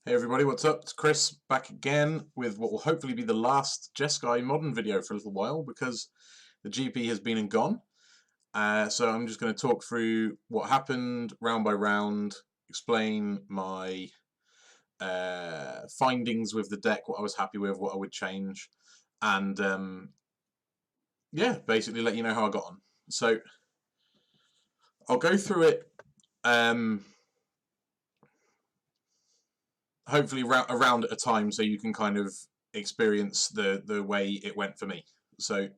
Hey everybody, what's up? It's Chris back again with what will hopefully be the last Jeskai modern video for a little while because the GP has been and gone. So I'm just going to talk through what happened round by round, explain my findings with the deck, what I was happy with, what I would change, and yeah, basically let you know how I got on. So I'll go through it hopefully around at a time so you can kind of experience the way it went for me. So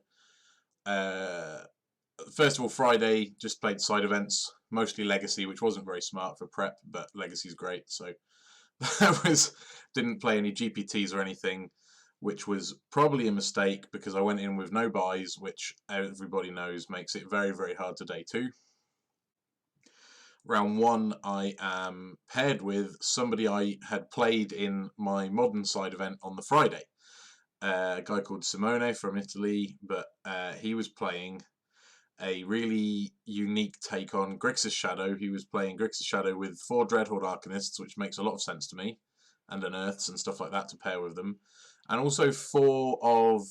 first of all, Friday just played side events, mostly Legacy, which wasn't very smart for prep, but Legacy's great. So that didn't play any GPTs or anything, which was probably a mistake because I went in with no buys, which everybody knows makes it very, very hard to day two. Round one, I am paired with somebody I had played in my modern side event on the Friday. A guy called Simone from Italy, but he was playing a really unique take on Grixis Shadow. He was playing Grixis Shadow with 4 Dreadhorde Arcanists, which makes a lot of sense to me, and Unearths and stuff like that to pair with them. And also 4 of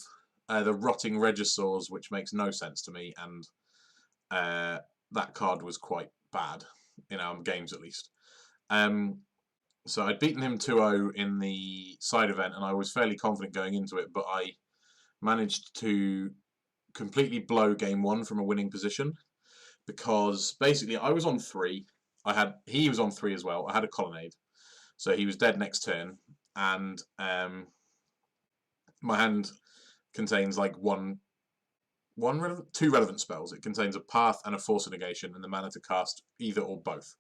the Rotting Regisaurs, which makes no sense to me, and that card was quite bad, in our games at least. So I'd beaten him 2-0 in the side event, and I was fairly confident going into it, but I managed to completely blow game 1 from a winning position, because basically I was on 3, he was on 3 as well, I had a Colonnade, so he was dead next turn, and my hand contains like two relevant spells. It contains a Path and a Force of Negation, and the mana to cast either or both.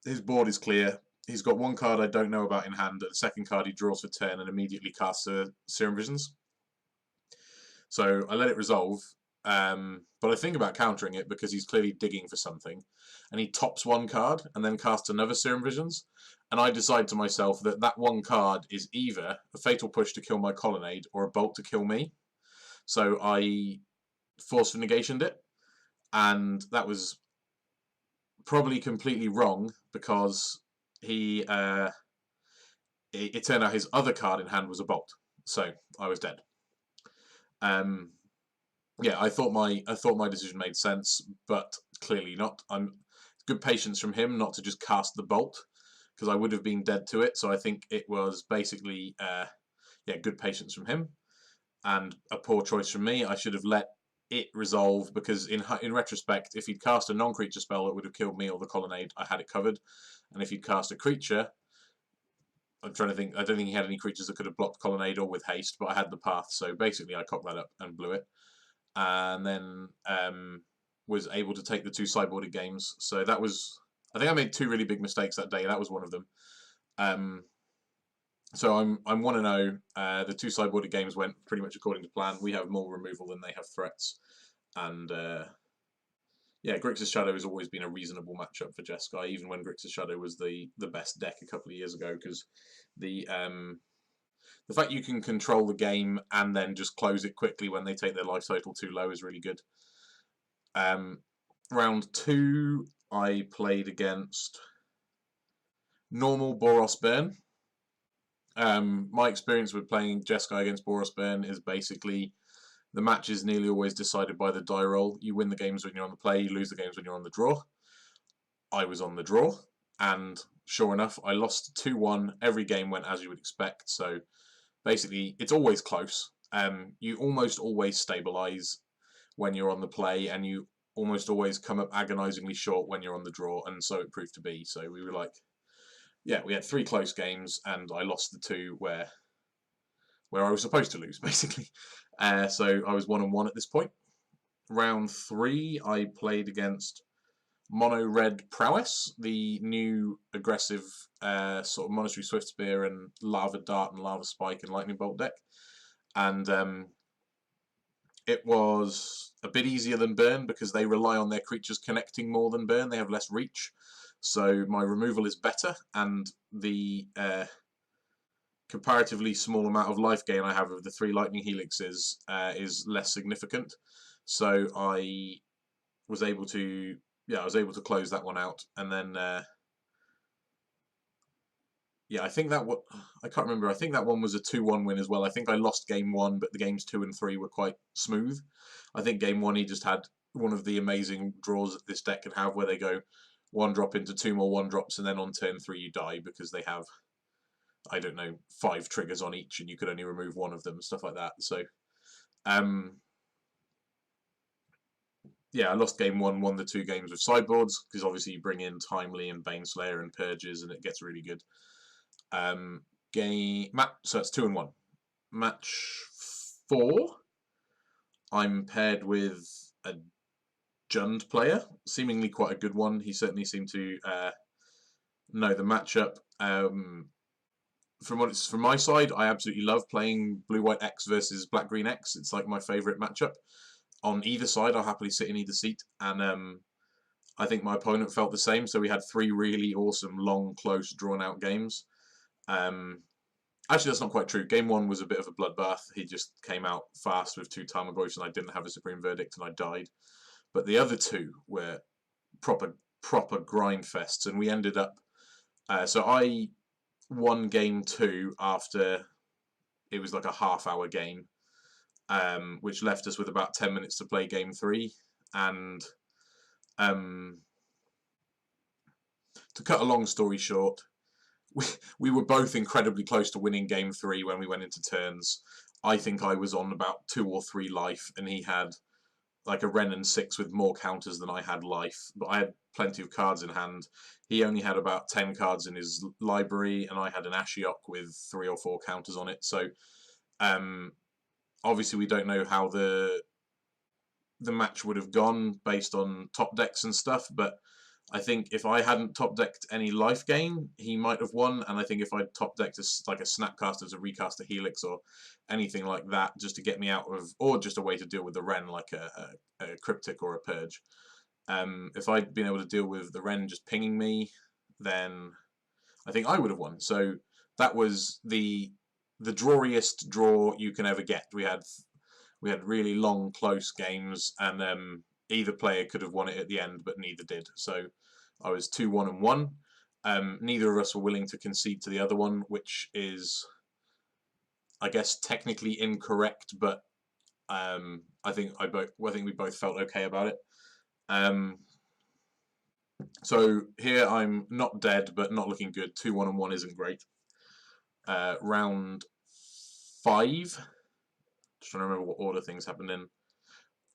His board is clear. He's got 1 card I don't know about in hand, and the second card he draws for turn and immediately casts Serum Visions. So I let it resolve, but I think about countering it because he's clearly digging for something, and he tops 1 card and then casts another Serum Visions, and I decide to myself that that 1 card is either a Fatal Push to kill my Colonnade or a Bolt to kill me. So I Force of Negationed it, and that was probably completely wrong because it turned out his other card in hand was a Bolt, so I was dead. Yeah, I thought my decision made sense, but clearly not. Good patience from him not to just cast the Bolt, because I would have been dead to it. So I think it was basically yeah, good patience from him, and a poor choice from me. I should have let it resolve, because in retrospect, if he'd cast a non-creature spell that would have killed me or the Colonnade, I had it covered. And if he'd cast a creature, I'm trying to think, I don't think he had any creatures that could have blocked Colonnade or with haste, but I had the Path, so basically I cocked that up and blew it. And then was able to take the 2 sideboarded games. So that was, I think I made 2 really big mistakes that day. That was one of them. So I'm 1-0. The 2 sideboarded games went pretty much according to plan. We have more removal than they have threats, and yeah, Grixis Shadow has always been a reasonable matchup for Jeskai, even when Grixis Shadow was the best deck a couple of years ago, because the fact you can control the game and then just close it quickly when they take their life total too low is really good. Round 2, I played against normal Boros Burn. My experience with playing Jeskai against Boros Burn is basically the match is nearly always decided by the die roll. You win the games when you're on the play, you lose the games when you're on the draw. I was on the draw, and sure enough, I lost 2-1. Every game went as you would expect, so basically it's always close. You almost always stabilise when you're on the play, and you almost always come up agonisingly short when you're on the draw, and so it proved to be. So we were like, yeah, we had 3 close games, and I lost the 2 where I was supposed to lose, basically. So I was 1-1 at this point. Round 3, I played against Mono Red Prowess, the new aggressive sort of Monastery Swiftspear and Lava Dart and Lava Spike and Lightning Bolt deck. And it was a bit easier than Burn because they rely on their creatures connecting more than Burn. They have less reach. So my removal is better, and the comparatively small amount of life gain I have of the 3 Lightning Helixes is less significant. So I was able to, yeah, I was able to close that one out, and then yeah, I think that what I can't remember. I think that one was a 2-1 win as well. I think I lost game 1, but the games 2 and 3 were quite smooth. I think game 1 he just had one of the amazing draws that this deck can have, where they go 1 drop into 2 more 1 drops, and then on turn 3 you die because they have, I don't know, 5 triggers on each, and you could only remove 1 of them, stuff like that. So, yeah, I lost game 1, won the 2 games with sideboards, because obviously you bring in Timely and Baneslayer and Purges, and it gets really good. So it's 2 and 1. Match 4, I'm paired with a Jund player, seemingly quite a good one. He certainly seemed to know the matchup. From my side, I absolutely love playing Blue-White X versus Black-Green X. It's like my favourite matchup. On either side, I'll happily sit in either seat, and I think my opponent felt the same. So we had 3 really awesome, long, close, drawn-out games. Actually, that's not quite true. Game 1 was a bit of a bloodbath. He just came out fast with 2 Tarmogoyfs, and I didn't have a Supreme Verdict, and I died. But the other 2 were proper grind fests, and we ended up. So I won game 2 after it was like a half-hour game, which left us with about 10 minutes to play game 3, and to cut a long story short, we were both incredibly close to winning game 3 when we went into turns. I think I was on about 2 or 3 life, and he had like a Wrenn and 6 with more counters than I had life. But I had plenty of cards in hand. He only had about 10 cards in his library, and I had an Ashiok with 3 or 4 counters on it. So obviously we don't know how the match would have gone based on top decks and stuff, but I think if I hadn't top decked any life gain, he might have won. And I think if I'd top decked like a Snapcaster to recast a Helix or anything like that, just to get me out of, or just a way to deal with the Wrenn, like a Cryptic or a Purge. If I'd been able to deal with the Wrenn just pinging me, then I think I would have won. So that was the drawiest draw you can ever get. We had really long, close games, and either player could have won it at the end, but neither did. So I was 2-1 and 1. Neither of us were willing to concede to the other one, which is, I guess, technically incorrect, but I think we both felt okay about it. So here I'm not dead, but not looking good. 2-1 and 1 isn't great. Round 5. Just trying to remember what order things happened in.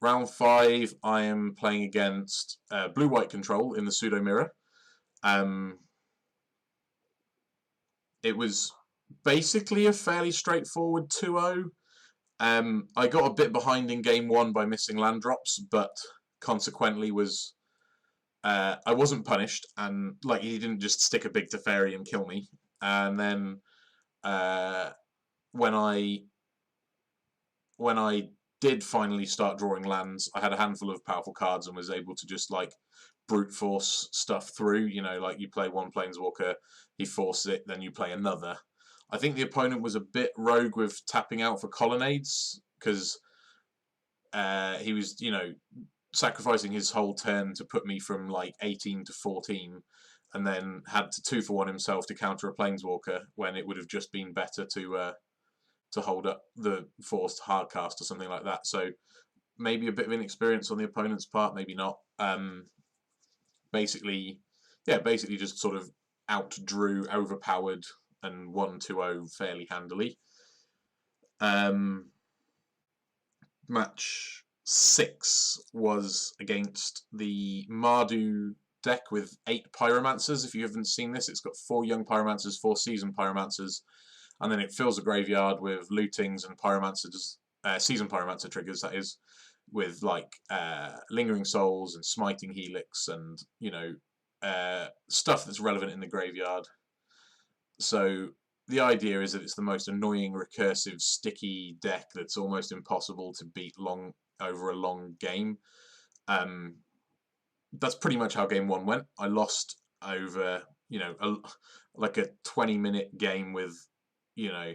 Round 5, I am playing against Blue-White Control in the Pseudo Mirror. It was basically a fairly straightforward 2-0. I got a bit behind in game 1 by missing land drops, but consequently was I wasn't punished, and like he didn't just stick a big Teferi and kill me. And then when I did finally start drawing lands, I had a handful of powerful cards and was able to just like brute force stuff through. You know, like you play one Planeswalker, he forces it, then you play another. I think the opponent was a bit rogue with tapping out for colonnades, because he was, you know, sacrificing his whole turn to put me from like 18 to 14, and then had to 2-for-1 himself to counter a Planeswalker when it would have just been better to hold up the forced hardcast or something like that. So maybe a bit of inexperience on the opponent's part, maybe not. Basically just sort of outdrew, overpowered, and won 2-0 fairly handily. Match 6 was against the Mardu deck with 8 Pyromancers. If you haven't seen this, it's got 4 young Pyromancers, 4 seasoned Pyromancers, and then it fills the graveyard with lootings and Pyromancers, seasoned Pyromancer triggers, that is, with like Lingering Souls and Smiting Helix and, you know, stuff that's relevant in the graveyard. So the idea is that it's the most annoying, recursive, sticky deck that's almost impossible to beat over a long game. That's pretty much how game 1 went. I lost over, you know, like a 20-minute game with, you know,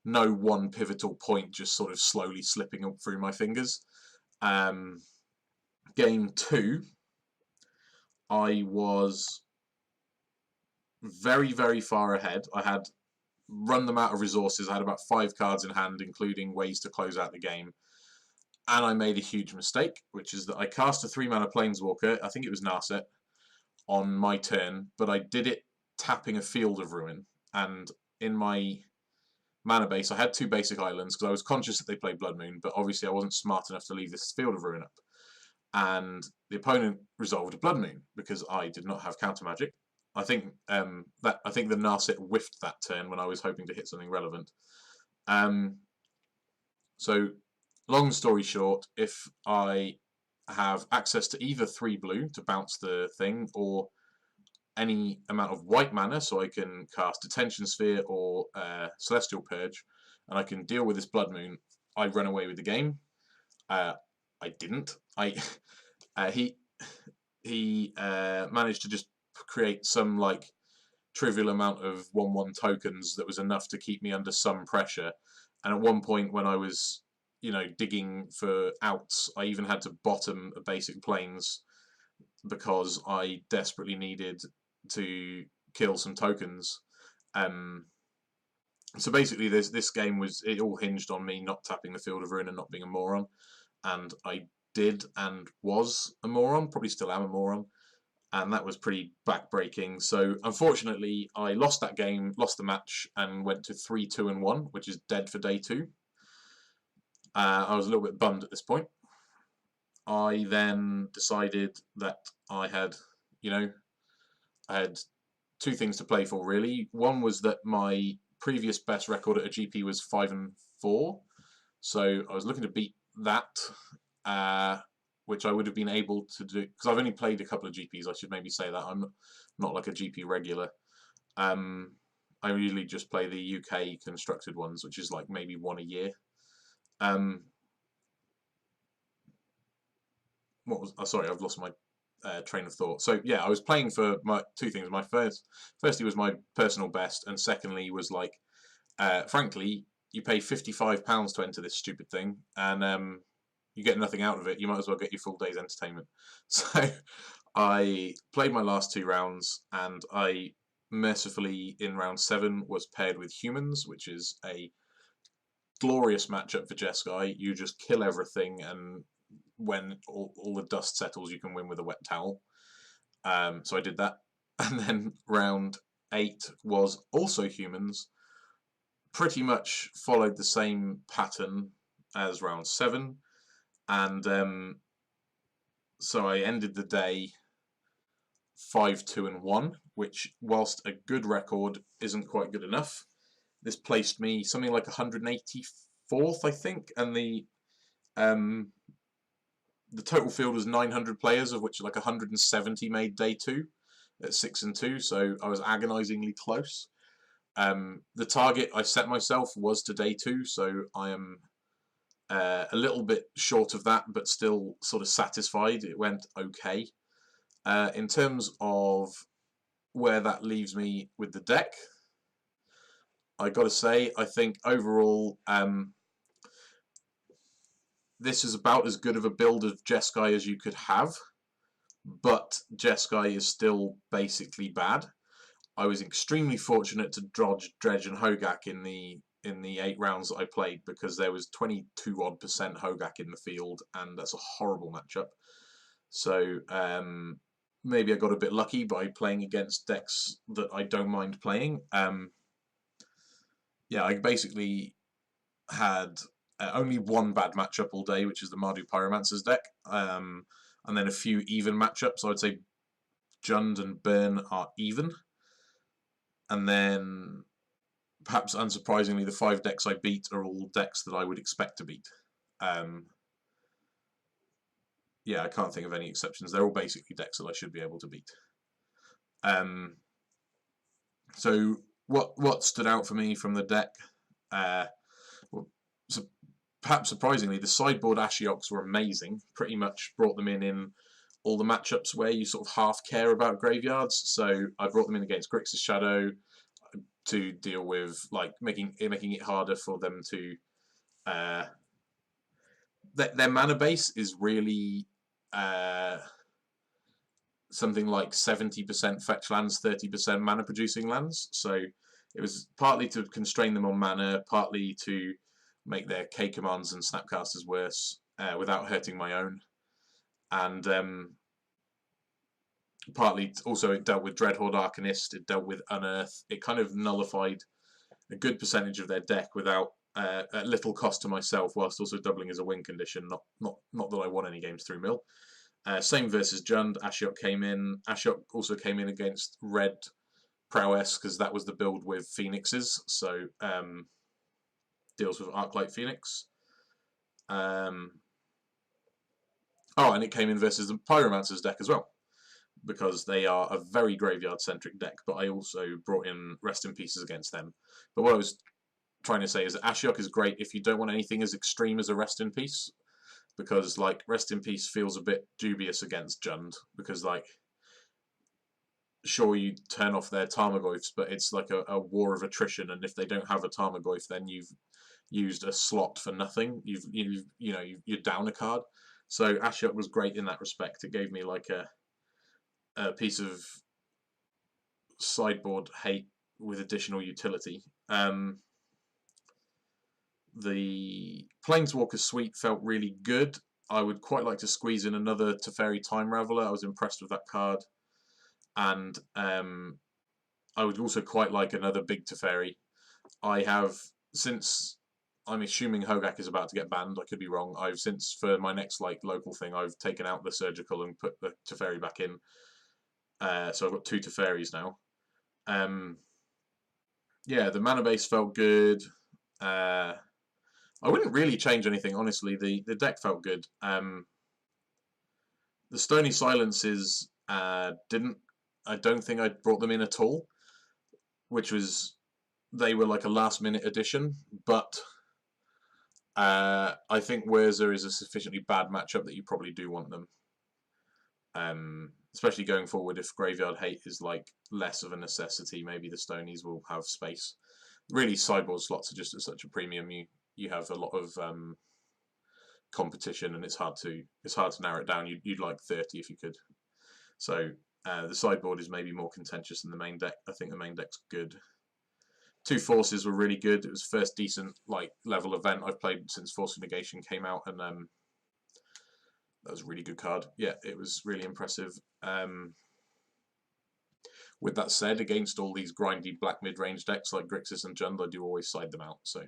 no one pivotal point, just sort of slowly slipping up through my fingers. Game 2, I was very, very far ahead. I had run them out of resources. I had about 5 cards in hand, including ways to close out the game. And I made a huge mistake, which is that I cast a 3-mana Planeswalker, I think it was Narset, on my turn, but I did it tapping a Field of Ruin. And in my mana base, I had 2 basic islands, because I was conscious that they played Blood Moon, but obviously I wasn't smart enough to leave this Field of Ruin up. And the opponent resolved a Blood Moon, because I did not have counter magic. I think the Narset whiffed that turn when I was hoping to hit something relevant. So, long story short, if I have access to either 3 blue to bounce the thing, or any amount of white mana, so I can cast Detention Sphere or Celestial Purge, and I can deal with this Blood Moon, I run away with the game. I didn't. He managed to just create some like trivial amount of 1/1 tokens that was enough to keep me under some pressure. And at one point when I was, digging for outs, I even had to bottom a basic Plains because I desperately needed to kill some tokens. So basically this game it all hinged on me not tapping the Field of Ruin and not being a moron. And I did and was a moron, probably still am a moron. And that was pretty backbreaking. So unfortunately, I lost that game, lost the match, and went to 3-2-1, which is dead for day 2. I was a little bit bummed at this point. I then decided that I had 2 things to play for, really. One was that my previous best record at a GP was 5-4, so I was looking to beat that, which I would have been able to do, because I've only played a couple of GPs, I should maybe say that. I'm not like a GP regular. I usually just play the UK constructed ones, which is like maybe 1 a year. Sorry, I've lost my train of thought. So yeah, I was playing for my 2 things. My firstly was my personal best, and secondly was like, frankly, you pay £55 to enter this stupid thing, and you get nothing out of it. You might as well get your full day's entertainment. So I played my last 2 rounds, and I mercifully in round 7 was paired with humans, which is a glorious matchup for Jeskai. You just kill everything, and when all the dust settles, you can win with a wet towel. So I did that. And then round 8 was also humans. Pretty much followed the same pattern as round 7. And so I ended the day 5-2-1, which, whilst a good record, isn't quite good enough. This placed me something like 184th, I think, and the total field was 900 players, of which like 170 made day 2 at 6-2, so I was agonisingly close. The target I set myself was to day 2, so I am a little bit short of that, but still sort of satisfied. It went okay. In terms of where that leaves me with the deck, I got to say, I think overall this is about as good of a build of Jeskai as you could have, but Jeskai is still basically bad. I was extremely fortunate to dredge and Hogak in the 8 rounds that I played, because there was 22% Hogak in the field, and that's a horrible matchup. So maybe I got a bit lucky by playing against decks that I don't mind playing. Yeah, I basically had only one bad matchup all day, which is the Mardu Pyromancer's deck, and then a few even matchups. I would say Jund and Burn are even, and then perhaps unsurprisingly, the 5 decks I beat are all decks that I would expect to beat. Yeah, I can't think of any exceptions. They're all basically decks that I should be able to beat. So what stood out for me from the deck? So perhaps surprisingly, the sideboard Ashioks were amazing. Pretty much brought them in all the matchups where you sort of half care about graveyards. So I brought them in against Grixis Shadow to deal with like making it harder for them to. Their mana base is really something like 70% fetch lands, 30% mana producing lands. So it was partly to constrain them on mana, partly to make their K commands and snapcasters worse without hurting my own, and partly also it dealt with Dreadhorde Arcanist, it dealt with Unearth. It kind of nullified a good percentage of their deck without at little cost to myself, whilst also doubling as a win condition. Not that I won any games through mill. Same versus Jund. Ashiok came in. Ashiok also came in against Red Prowess because that was the build with Phoenixes. So deals with Arclight Phoenix. Oh, and it came in versus the Pyromancer's deck as well, because they are a very graveyard-centric deck, but I also brought in Rest in Pieces against them. But what I was trying to say is that Ashiok is great if you don't want anything as extreme as a Rest in Peace, because, like, Rest in Peace feels a bit dubious against Jund, because, like, sure, you turn off their Tarmogoyfs, but it's like a war of attrition, and if they don't have a Tarmogoyf, then you've used a slot for nothing. You're down a card. So Ashiok was great in that respect. It gave me like a piece of sideboard hate with additional utility. The Planeswalker suite felt really good. I would quite like to squeeze in another Teferi Time Raveler. I was impressed with that card. And I would also quite like another big Teferi. I have, since I'm assuming Hogak is about to get banned, I could be wrong, since for my next like local thing, I've taken out the Surgical and put the Teferi back in. So I've got 2 Teferis now. Yeah, the mana base felt good. I wouldn't really change anything, honestly. The deck felt good. The Stony Silences I don't think I brought them in at all, which was, they were like a last minute addition, but I think Wurza is a sufficiently bad matchup that you probably do want them. Especially going forward, if Graveyard Hate is like less of a necessity, maybe the Stonies will have space. Really, sideboard slots are just at such a premium. You have a lot of competition, and it's hard to narrow it down. You'd like 30 if you could. So the sideboard is maybe more contentious than the main deck. I think the main deck's good. 2 Forces were really good. It was the first decent like level event I've played since Force of Negation came out, and that was a really good card. Yeah, it was really impressive. With that said, against all these grindy black mid-range decks like Grixis and Jund, I do always side them out. So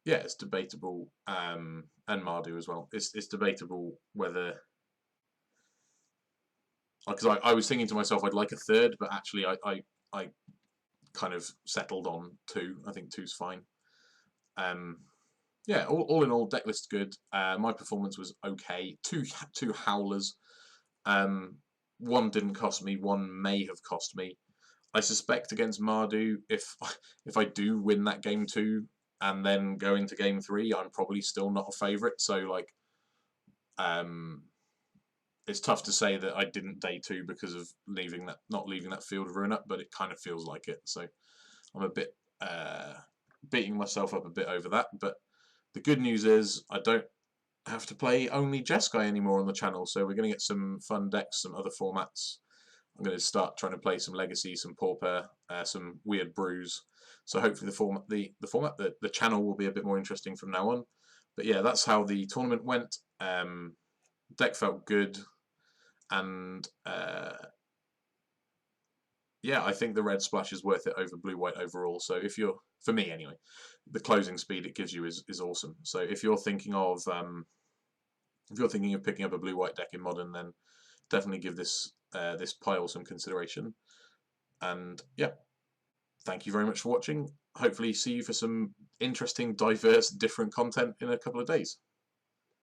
yeah, it's debatable, and Mardu as well. It's debatable whether, because I was thinking to myself I'd like a third, but actually I kind of settled on 2. I think 2's fine. Yeah, all in all, deck list good. My performance was okay. Two Howlers. 1 didn't cost me. 1 may have cost me. I suspect against Mardu, if I do win that game 2 and then go into game 3, I'm probably still not a favourite. So like, it's tough to say that I didn't day 2 because of not leaving that Field of Ruin up, but it kind of feels like it. So I'm a bit beating myself up a bit over that. But the good news is I don't have to play only Jeskai anymore on the channel, so we're going to get some fun decks, some other formats. I'm going to start trying to play some Legacy, some Pauper, some weird brews. So hopefully the channel will be a bit more interesting from now on. But yeah, that's how the tournament went. Deck felt good, and yeah, I think the red splash is worth it over blue-white overall. So if you're, for me anyway, the closing speed it gives you is awesome. So if you're thinking of picking up a blue-white deck in Modern, then definitely give this this pile some consideration. And yeah, thank you very much for watching. Hopefully see you for some interesting, diverse, different content in a couple of days.